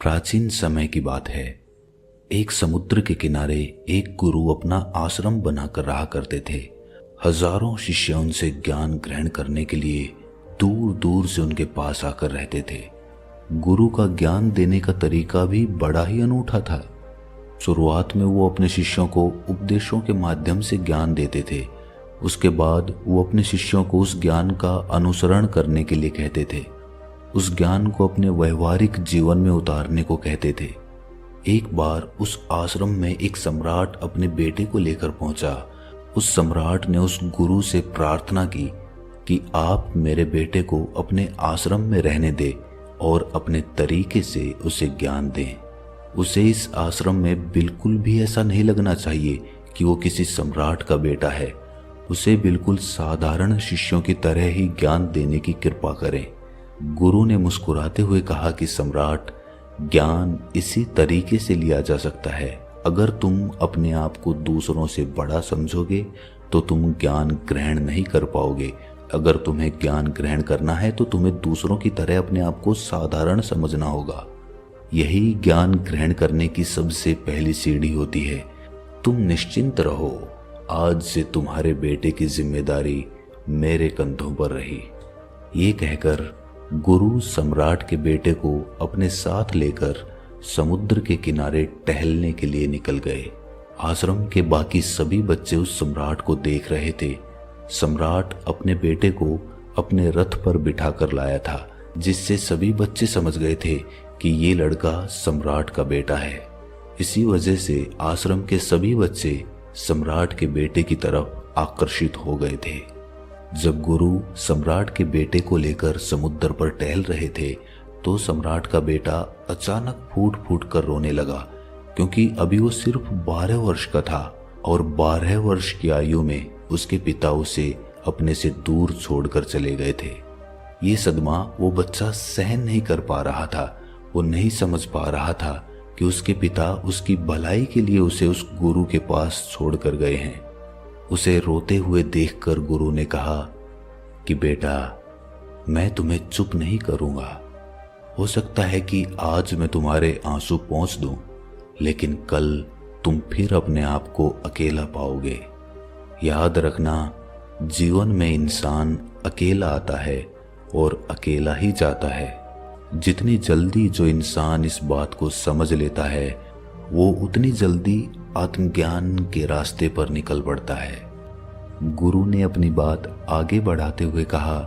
प्राचीन समय की बात है। एक समुद्र के किनारे एक गुरु अपना आश्रम बनाकर रहा करते थे। हजारों शिष्य उनसे ज्ञान ग्रहण करने के लिए दूर दूर से उनके पास आकर रहते थे। गुरु का ज्ञान देने का तरीका भी बड़ा ही अनूठा था। शुरुआत में वो अपने शिष्यों को उपदेशों के माध्यम से ज्ञान देते थे। उसके बाद वो अपने शिष्यों को उस ज्ञान का अनुसरण करने के लिए कहते थे। उस ज्ञान को अपने व्यवहारिक जीवन में उतारने को कहते थे। एक बार उस आश्रम में एक सम्राट अपने बेटे को लेकर पहुंचा। उस सम्राट ने उस गुरु से प्रार्थना की कि आप मेरे बेटे को अपने आश्रम में रहने दें और अपने तरीके से उसे ज्ञान दें। उसे इस आश्रम में बिल्कुल भी ऐसा नहीं लगना चाहिए कि वो किसी सम्राट का बेटा है। उसे बिल्कुल साधारण शिष्यों की तरह ही ज्ञान देने की कृपा करें। गुरु ने मुस्कुराते हुए कहा कि सम्राट, ज्ञान इसी तरीके से लिया जा सकता है। अगर तुम अपने आप को दूसरों से बड़ा समझोगे तो तुम ज्ञान ग्रहण नहीं कर पाओगे। अगर तुम्हें ज्ञान ग्रहण करना है तो तुम्हें दूसरों की तरह अपने आप को साधारण समझना होगा। यही ज्ञान ग्रहण करने की सबसे पहली सीढ़ी होती है। तुम निश्चिंत रहो, आज से तुम्हारे बेटे की जिम्मेदारी मेरे कंधों पर रही। ये कहकर गुरु सम्राट के बेटे को अपने साथ लेकर समुद्र के किनारे टहलने के लिए निकल गए। आश्रम के बाकी सभी बच्चे उस सम्राट को देख रहे थे। सम्राट अपने बेटे को अपने रथ पर बिठाकर लाया था, जिससे सभी बच्चे समझ गए थे कि ये लड़का सम्राट का बेटा है। इसी वजह से आश्रम के सभी बच्चे सम्राट के बेटे की तरफ आकर्षित हो गए थे। जब गुरु सम्राट के बेटे को लेकर समुद्र पर टहल रहे थे तो सम्राट का बेटा अचानक फूट फूट कर रोने लगा, क्योंकि अभी वो सिर्फ 12 वर्ष का था और 12 वर्ष की आयु में उसके पिता उसे अपने से दूर छोड़कर चले गए थे। ये सदमा वो बच्चा सहन नहीं कर पा रहा था। वो नहीं समझ पा रहा था कि उसके पिता उसकी भलाई के लिए उसे उस गुरु के पास छोड़कर गए हैं। उसे रोते हुए देखकर गुरु ने कहा कि बेटा, मैं तुम्हें चुप नहीं करूंगा। हो सकता है कि आज मैं तुम्हारे आंसू पोंछ दूं, लेकिन कल तुम फिर अपने आप को अकेला पाओगे। याद रखना, जीवन में इंसान अकेला आता है और अकेला ही जाता है। जितनी जल्दी जो इंसान इस बात को समझ लेता है, वो उतनी जल्दी आत्मज्ञान के रास्ते पर निकल पड़ता है। गुरु ने अपनी बात आगे बढ़ाते हुए कहा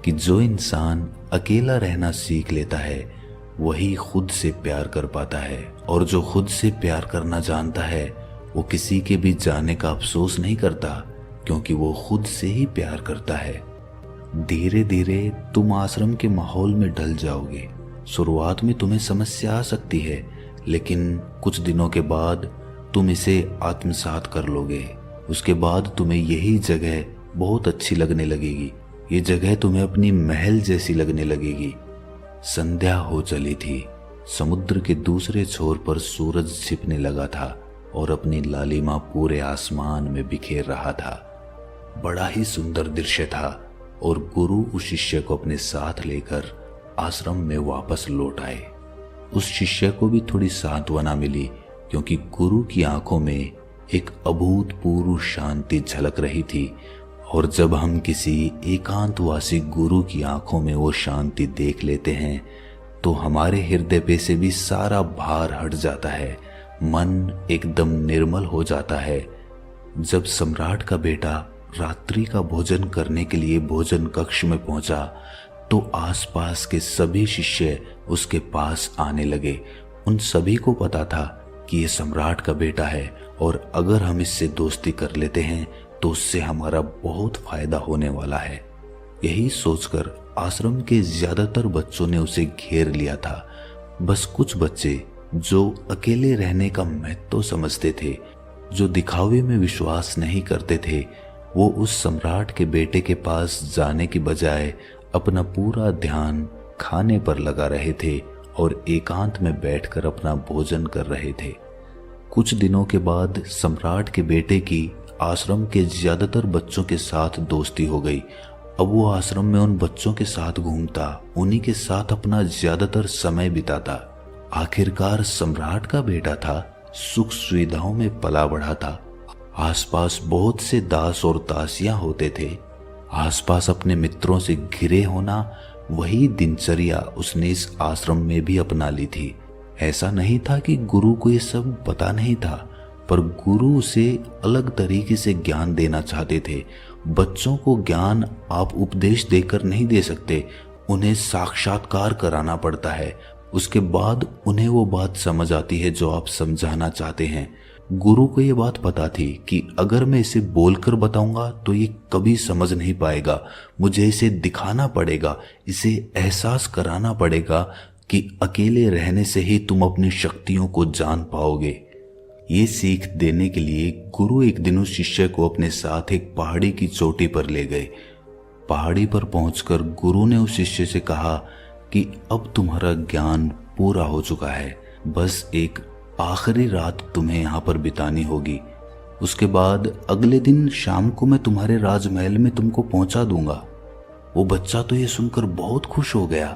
कि जो इंसान अकेला रहना सीख लेता है वही खुद से प्यार कर पाता है, और जो खुद से प्यार करना जानता है वो किसी के भी जाने का अफसोस नहीं करता, क्योंकि वो खुद से ही प्यार करता है। धीरे धीरे तुम आश्रम के माहौल में ढल जाओगे। शुरुआत में तुम्हें समस्या आ सकती है, लेकिन कुछ दिनों के बाद तुम इसे आत्मसात कर लोगे। उसके बाद तुम्हें यही जगह बहुत अच्छी लगने लगेगी। ये जगह तुम्हें अपनी महल जैसी लगने लगेगी। संध्या हो चली थी। समुद्र के दूसरे छोर पर सूरज छिपने लगा था और अपनी लालिमा पूरे आसमान में बिखेर रहा था। बड़ा ही सुंदर दृश्य था और गुरु उस शिष्य को अपने साथ लेकर आश्रम में वापस लौट आए। उस शिष्य को भी थोड़ी सांत्वना मिली, क्योंकि गुरु की आंखों में एक अभूतपूर्व शांति झलक रही थी। और जब हम किसी एकांतवासी गुरु की आंखों में वो शांति देख लेते हैं तो हमारे हृदय पे से भी सारा भार हट जाता है। मन एकदम निर्मल हो जाता है। जब सम्राट का बेटा रात्रि का भोजन करने के लिए भोजन कक्ष में पहुंचा तो आसपास के सभी शिष्य उसके पास आने लगे। उन सभी को पता था कि ये सम्राट का बेटा है और अगर हम इससे दोस्ती कर लेते हैं तो उससे हमारा बहुत फायदा होने वाला है। यही सोचकर आश्रम के ज्यादातर बच्चों ने उसे घेर लिया था। बस कुछ बच्चे जो अकेले रहने का महत्व समझते थे, जो दिखावे में विश्वास नहीं करते थे, वो उस सम्राट के बेटे के पास जाने की बजाय अपना पूरा ध्यान खाने पर लगा रहे थे और एकांत में बैठकर अपना भोजन कर रहे थे। कुछ दिनों के बाद सम्राट के बेटे की आश्रम के ज्यादातर बच्चों के साथ दोस्ती हो गई। अब वो आश्रम में उन बच्चों के साथ घूमता, उन्हीं के साथ अपना ज्यादातर समय बिताता। आखिरकार सम्राट का बेटा था, सुख सुविधाओं में पला बढ़ा था। आसपास बहुत से दास और दासियां होते थे। आसपास अपने मित्रों से घिरे होना, वही दिनचर्या उसने इस आश्रम में भी अपना ली थी। ऐसा नहीं था कि गुरु को ये सब पता नहीं था, पर गुरु उसे अलग तरीके से ज्ञान देना चाहते थे। बच्चों को ज्ञान आप उपदेश देकर नहीं दे सकते, उन्हें साक्षात्कार कराना पड़ता है। उसके बाद उन्हें वो बात समझ आती है जो आप समझाना चाहते हैं। गुरु को ये बात पता थी कि अगर मैं इसे बोलकर बताऊंगा तो ये कभी समझ नहीं पाएगा। मुझे इसे दिखाना पड़ेगा, इसे एहसास कराना पड़ेगा कि अकेले रहने से ही तुम अपनी शक्तियों को जान पाओगे। ये सीख देने के लिए गुरु एक दिन उस शिष्य को अपने साथ एक पहाड़ी की चोटी पर ले गए। पहाड़ी पर पहुंचकर गुरु ने उस शिष्य से कहा कि अब तुम्हारा ज्ञान पूरा हो चुका है, बस एक आखिरी रात तुम्हें यहाँ पर बितानी होगी। उसके बाद अगले दिन शाम को मैं तुम्हारे राजमहल में तुमको पहुंचा दूंगा। वो बच्चा तो ये सुनकर बहुत खुश हो गया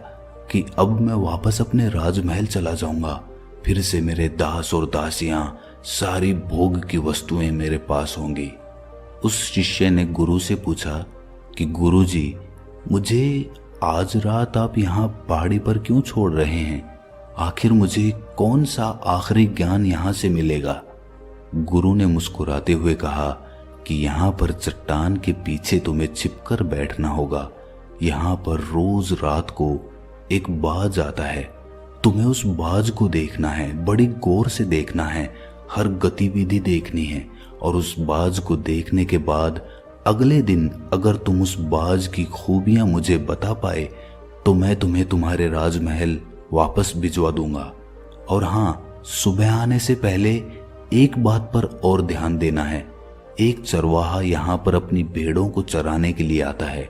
कि अब मैं वापस अपने राजमहल चला जाऊंगा, फिर से मेरे दास और दासियां, सारी भोग की वस्तुएं मेरे पास होंगी। उस शिष्य ने गुरु से पूछा कि गुरुजी, मुझे आज रात आप यहाँ पहाड़ी पर क्यों छोड़ रहे हैं? आखिर मुझे कौन सा आखिरी ज्ञान यहाँ से मिलेगा? गुरु ने मुस्कुराते हुए कहा कि यहाँ पर चट्टान के पीछे तुम्हें छिपकर बैठना होगा। यहाँ पर रोज रात को एक बाज आता है, तुम्हें उस बाज को देखना है, बड़ी गौर से देखना है, हर गतिविधि देखनी है। और उस बाज को देखने के बाद अगले दिन अगर तुम उस बाज की खूबियां मुझे बता पाए तो मैं तुम्हें तुम्हारे राजमहल वापस भिजवा दूंगा। और हाँ, सुबह आने से पहले एक बात पर और ध्यान देना है। एक चरवाहा यहाँ पर अपनी भेड़ों को चराने के लिए आता है,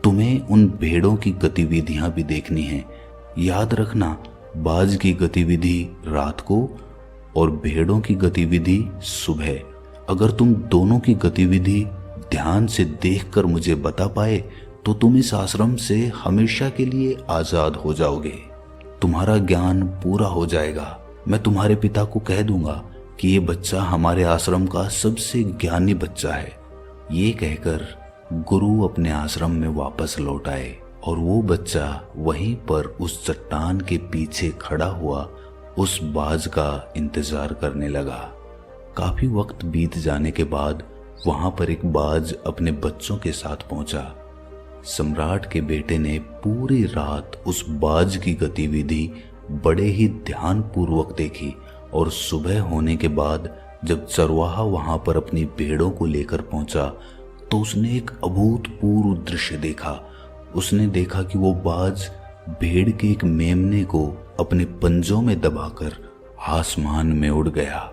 तुम्हें उन भेड़ों की गतिविधियां भी देखनी है। याद रखना, बाज की गतिविधि रात को और भेड़ों की गतिविधि सुबह। अगर तुम दोनों की गतिविधि ध्यान से देखकर मुझे बता पाए तो तुम इस आश्रम से हमेशा के लिए आजाद हो जाओगे, तुम्हारा ज्ञान पूरा हो जाएगा। मैं तुम्हारे पिता को कह दूंगा कि ये बच्चा हमारे आश्रम का सबसे ज्ञानी बच्चा है। ये कहकर गुरु अपने आश्रम में वापस लौट आए और वो बच्चा वहीं पर उस चट्टान के पीछे खड़ा हुआ उस बाज का इंतजार करने लगा। काफी वक्त बीत जाने के बाद वहां पर एक बाज अपने बच्चों के साथ पहुंचा। सम्राट के बेटे ने पूरी रात उस बाज की गतिविधि बड़े ही ध्यानपूर्वक देखी और सुबह होने के बाद जब चरवाहा वहां पर अपनी भेड़ों को लेकर पहुंचा तो उसने एक अभूतपूर्व दृश्य देखा। उसने देखा कि वो बाज भेड़ के एक मेमने को अपने पंजों में दबाकर आसमान में उड़ गया।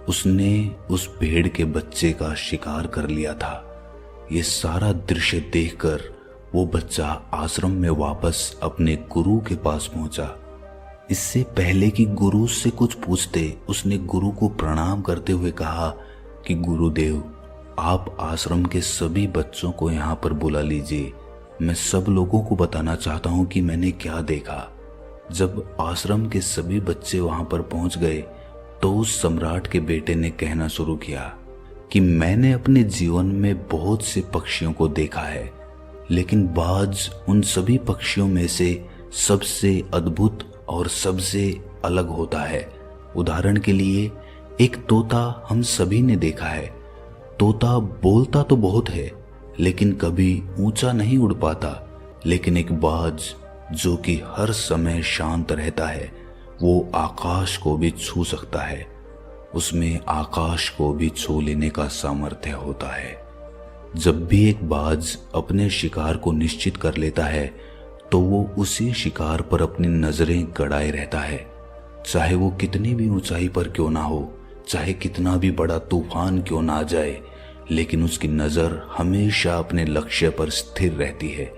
उसने उस भेड़ के बच्चे का शिकार कर लिया था। ये सारा दृश्य देखकर वो बच्चा आश्रम में वापस अपने गुरु के पास पहुंचा। इससे पहले कि गुरु से कुछ पूछते, उसने गुरु को प्रणाम करते हुए कहा कि गुरुदेव, आप आश्रम के सभी बच्चों को यहाँ पर बुला लीजिए। मैं सब लोगों को बताना चाहता हूँ कि मैंने क्या देखा। जब आश्रम के सभी बच्चे वहां पर पहुंच गए तो उस सम्राट के बेटे ने कहना शुरू किया कि मैंने अपने जीवन में बहुत से पक्षियों को देखा है, लेकिन बाज उन सभी पक्षियों में से सबसे अद्भुत और सबसे अलग होता है। उदाहरण के लिए एक तोता हम सभी ने देखा है। तोता बोलता तो बहुत है लेकिन कभी ऊंचा नहीं उड़ पाता, लेकिन एक बाज जो कि हर समय शांत रहता है, वो आकाश को भी छू सकता है। उसमें आकाश को भी छू लेने का सामर्थ्य होता है। जब भी एक बाज अपने शिकार को निश्चित कर लेता है तो वो उसी शिकार पर अपनी नजरें गड़ाए रहता है, चाहे वो कितनी भी ऊंचाई पर क्यों ना हो, चाहे कितना भी बड़ा तूफान क्यों ना आ जाए, लेकिन उसकी नजर हमेशा अपने लक्ष्य पर स्थिर रहती है।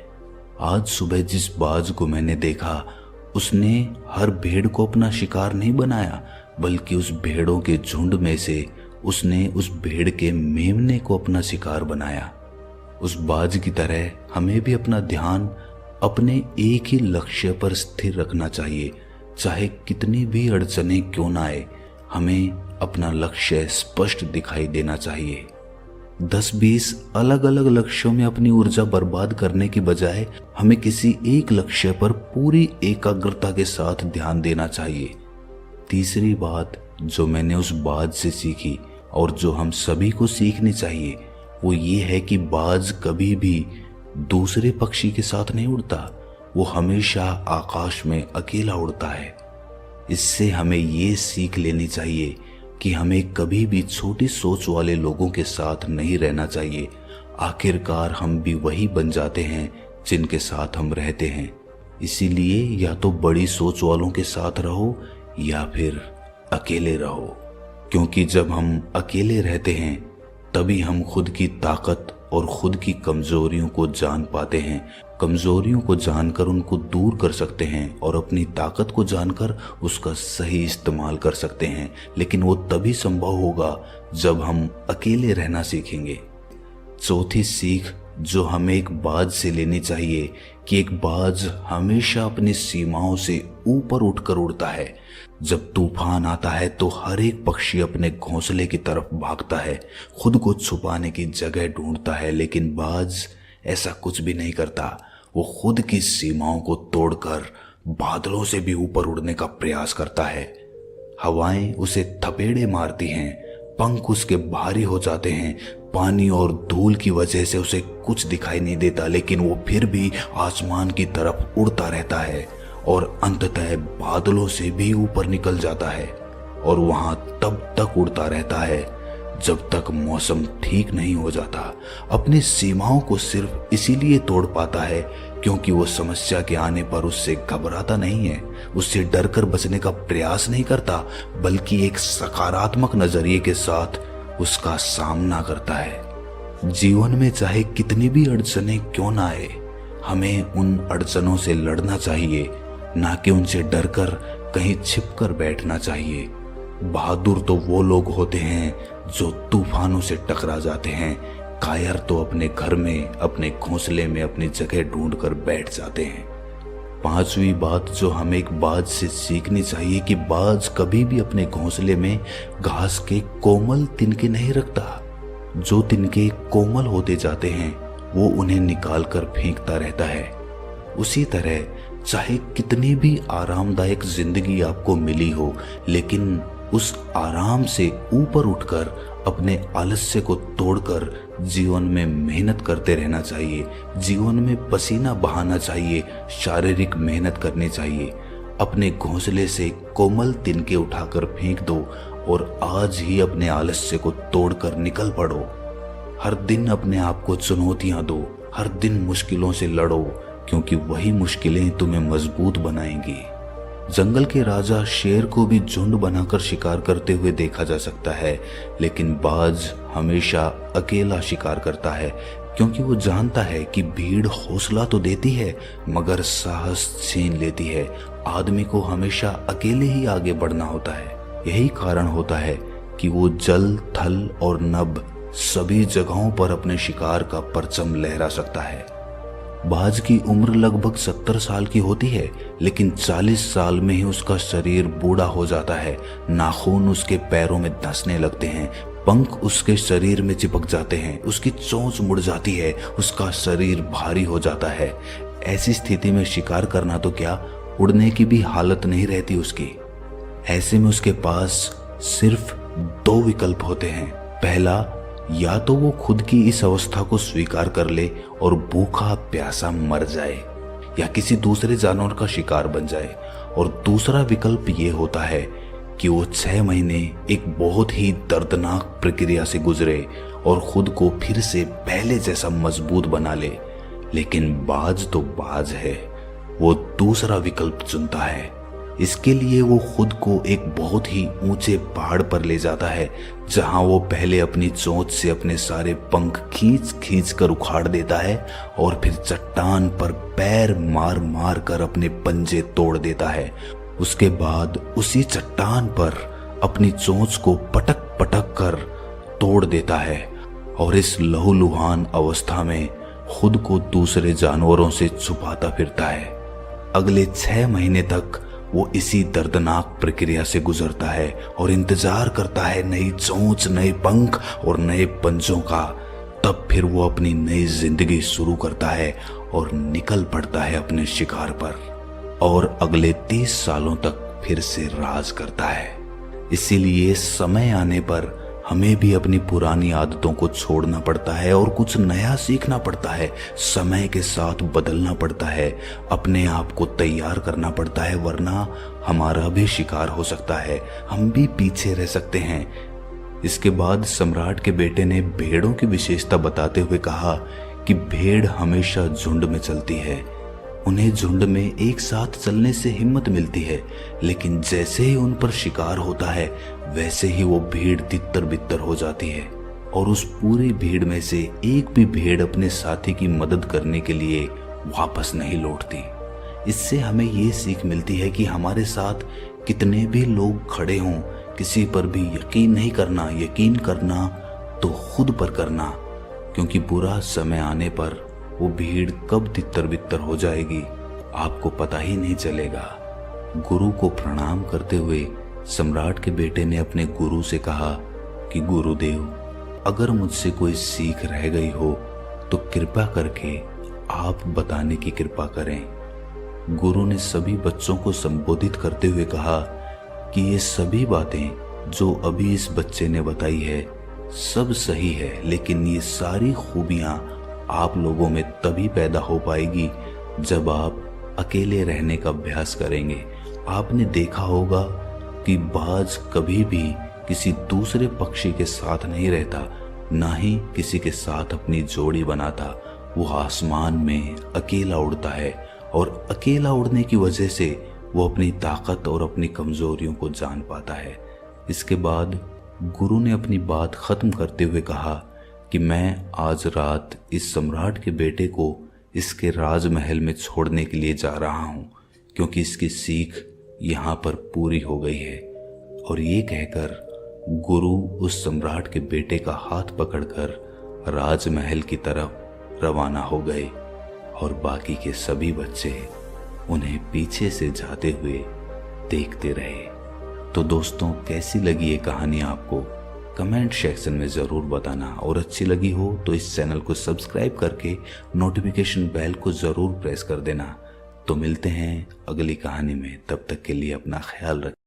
आज सुबह जिस बाज को मैंने देखा, उसने हर भेड़ को अपना शिकार नहीं बनाया, बल्कि उस भेड़ों के झुंड में से उसने उस भेड़ के मेमने को अपना शिकार बनाया। उस बाज की तरह हमें भी अपना ध्यान अपने एक ही लक्ष्य पर स्थिर रखना चाहिए। चाहे कितनी भी अड़चने क्यों ना आए, हमें अपना लक्ष्य स्पष्ट दिखाई देना चाहिए। 10-20 अलग अलग लक्ष्यों में अपनी ऊर्जा बर्बाद करने की बजाय हमें किसी एक लक्ष्य पर पूरी एकाग्रता के साथ ध्यान देना चाहिए। तीसरी बात जो मैंने उस बाज से सीखी और जो हम सभी को सीखनी चाहिए वो ये है कि बाज कभी भी दूसरे पक्षी के साथ नहीं उड़ता, वो हमेशा आकाश में अकेला उड़ता है। इससे हमें ये सीख लेनी चाहिए कि हमें कभी भी छोटी सोच वाले लोगों के साथ नहीं रहना चाहिए। आखिरकार हम भी वही बन जाते हैं जिनके साथ हम रहते हैं। इसीलिए या तो बड़ी सोच वालों के साथ रहो या फिर अकेले रहो, क्योंकि जब हम अकेले रहते हैं तभी हम खुद की ताकत और खुद की कमजोरियों को जान पाते हैं। कमजोरियों को जानकर उनको दूर कर सकते हैं और अपनी ताकत को जानकर उसका सही इस्तेमाल कर सकते हैं, लेकिन वो तभी संभव होगा जब हम अकेले रहना सीखेंगे। चौथी सीख जो हमें एक बाज से लेनी चाहिए कि एक बाज हमेशा अपनी सीमाओं से ऊपर उठकर उड़ता है। जब तूफान आता है तो हर एक पक्षी अपने घोंसले की तरफ भागता है, खुद को छुपाने की जगह ढूंढता है, लेकिन बाज ऐसा कुछ भी नहीं करता। वो खुद की सीमाओं को तोड़कर बादलों से भी ऊपर उड़ने का प्रयास करता है। हवाएं उसे थपेड़े मारती हैं, पंख उसके भारी हो जाते हैं, पानी और धूल की वजह से उसे कुछ दिखाई नहीं देता, लेकिन वो फिर भी आसमान की तरफ उड़ता रहता है और अंततः बादलों से भी ऊपर निकल जाता है और वहां तब तक उड़ता रहता है जब तक मौसम ठीक नहीं हो जाता। अपनी सीमाओं को सिर्फ इसीलिए तोड़ पाता है क्योंकि वो समस्या के आने पर उससे घबराता नहीं है, उससे डरकर बचने का प्रयास नहीं करता, बल्कि एक सकारात्मक नजरिए के साथ उसका सामना करता है। जीवन में चाहे कितनी भी अड़चनें क्यों ना आए, हमें उन अड़चनों से लड़ना चाहिए, ना कि उनसे डरकर कहीं छिपकर बैठना चाहिए। बहादुर तो वो लोग होते हैं जो तूफानों से टकरा जाते हैं, कायर तो अपने घर में, अपने घोंसले में अपनी जगह ढूंढकर बैठ जाते हैं। पांचवी बात जो हमें एक बाज से सीखनी चाहिए कि बाज कभी भी अपने घोंसले में घास के कोमल तिनके नहीं रखता। जो तिनके कोमल होते जाते हैं वो उन्हें निकाल कर फेंकता रहता है। उसी तरह चाहे कितनी भी आरामदायक जिंदगी आपको मिली हो, लेकिन उस आराम से ऊपर उठकर अपने आलस्य को तोड़कर जीवन में मेहनत करते रहना चाहिए, जीवन में पसीना बहाना चाहिए, शारीरिक मेहनत करनी चाहिए। अपने घोंसले से कोमल तिनके उठाकर फेंक दो और आज ही अपने आलस्य को तोड़कर निकल पड़ो। हर दिन अपने आप को चुनौतियां दो, हर दिन मुश्किलों से लड़ो, क्योंकि वही मुश्किलें तुम्हें मजबूत बनाएंगी। जंगल के राजा शेर को भी झुंड बनाकर शिकार करते हुए देखा जा सकता है, लेकिन बाज हमेशा अकेला शिकार करता है, क्योंकि वो जानता है कि भीड़ हौसला तो देती है मगर साहस छीन लेती है। आदमी को हमेशा अकेले ही आगे बढ़ना होता है। यही कारण होता है कि वो जल, थल और नभ सभी जगहों पर अपने शिकार का परचम लहरा सकता है। बाज की उम्र लगभग 70 साल की होती है, लेकिन 40 साल में ही उसका शरीर बूढ़ा हो जाता है। नाखून उसके पैरों में धंसने लगते हैं, पंख उसके शरीर में चिपक जाते हैं, उसकी चोंच मुड़ जाती है, उसका शरीर भारी हो जाता है। ऐसी स्थिति में शिकार करना तो क्या, उड़ने की भी हालत नहीं रहती उसकी। ऐसे में उसके पास सिर्फ 2 विकल्प होते हैं। पहला, या तो वो खुद की इस अवस्था को स्वीकार कर ले और भूखा प्यासा मर जाए या किसी दूसरे जानवर का शिकार बन जाए, और दूसरा विकल्प ये होता है कि वो 6 महीने एक बहुत ही दर्दनाक प्रक्रिया से गुजरे और खुद को फिर से पहले जैसा मजबूत बना ले। लेकिन बाज तो बाज है, वो दूसरा विकल्प चुनता है। इसके लिए वो खुद को एक बहुत ही ऊंचे पहाड़ पर ले जाता है, जहां वो पहले अपनी चोंच से अपने सारे पंख खींच खींच कर उखाड़ देता है और फिर चट्टान पर पैर मार मार कर अपने पंजे तोड़ देता है। उसके बाद उसी चट्टान पर अपनी चोंच को पटक पटक कर तोड़ देता है और इस लहूलुहान अवस्था में खुद को दूसरे जानवरों से छुपाता फिरता है। अगले 6 महीने तक वो इसी दर्दनाक प्रक्रिया से गुजरता है और इंतजार करता है नई चोंच, नए पंख और नए पंजों का। तब फिर वो अपनी नई जिंदगी शुरू करता है और निकल पड़ता है अपने शिकार पर और अगले 30 सालों तक फिर से राज करता है। इसीलिए समय आने पर हमें भी अपनी पुरानी आदतों को छोड़ना पड़ता है और कुछ नया सीखना पड़ता है। समय के साथ बदलना पड़ता है, अपने आप को तैयार करना पड़ता है, वरना हमारा भी शिकार हो सकता है, हम भी पीछे रह सकते हैं। इसके बाद सम्राट के बेटे ने भेड़ों की विशेषता बताते हुए कहा कि भेड़ हमेशा झुंड में चलती है। उन्हें झुंड में एक साथ चलने से हिम्मत मिलती है, लेकिन जैसे ही उन पर शिकार होता है वैसे ही वो भीड़ तितर बितर हो जाती है और उस पूरी भीड़ में से एक भी भेड़ अपने साथी की मदद करने के लिए वापस नहीं लौटती। इससे हमें ये सीख मिलती है कि हमारे साथ कितने भी लोग खड़े हों, किसी पर भी यकीन नहीं करना। यकीन करना तो खुद पर करना, क्योंकि बुरा समय आने पर वो भीड़ कब तितर बितर हो जाएगी आपको पता ही नहीं चलेगा। गुरु को प्रणाम करते हुए सम्राट के बेटे ने अपने गुरु से कहा कि गुरुदेव, अगर मुझसे कोई सीख रह गई हो तो कृपा करके आप बताने की कृपा करें। गुरु ने सभी बच्चों को संबोधित करते हुए कहा कि ये सभी बातें जो अभी इस बच्चे ने बताई है सब सही है, लेकिन ये सारी खूबियां आप लोगों में तभी पैदा हो पाएगी जब आप अकेले रहने का अभ्यास करेंगे। आपने देखा होगा कि बाज कभी भी किसी दूसरे पक्षी के साथ नहीं रहता, ना ही किसी के साथ अपनी जोड़ी बनाता। वो आसमान में अकेला उड़ता है और अकेला उड़ने की वजह से वो अपनी ताकत और अपनी कमजोरियों को जान पाता है। इसके बाद गुरु ने अपनी बात खत्म करते हुए कहा कि मैं आज रात इस सम्राट के बेटे को इसके राजमहल में छोड़ने के लिए जा रहा हूँ, क्योंकि इसकी सीख यहाँ पर पूरी हो गई है। और ये कहकर गुरु उस सम्राट के बेटे का हाथ पकड़कर राजमहल की तरफ रवाना हो गए और बाकी के सभी बच्चे उन्हें पीछे से जाते हुए देखते रहे। तो दोस्तों, कैसी लगी ये कहानी आपको? कमेंट सेक्शन में ज़रूर बताना, और अच्छी लगी हो तो इस चैनल को सब्सक्राइब करके नोटिफिकेशन बेल को ज़रूर प्रेस कर देना। तो मिलते हैं अगली कहानी में, तब तक के लिए अपना ख्याल रखें।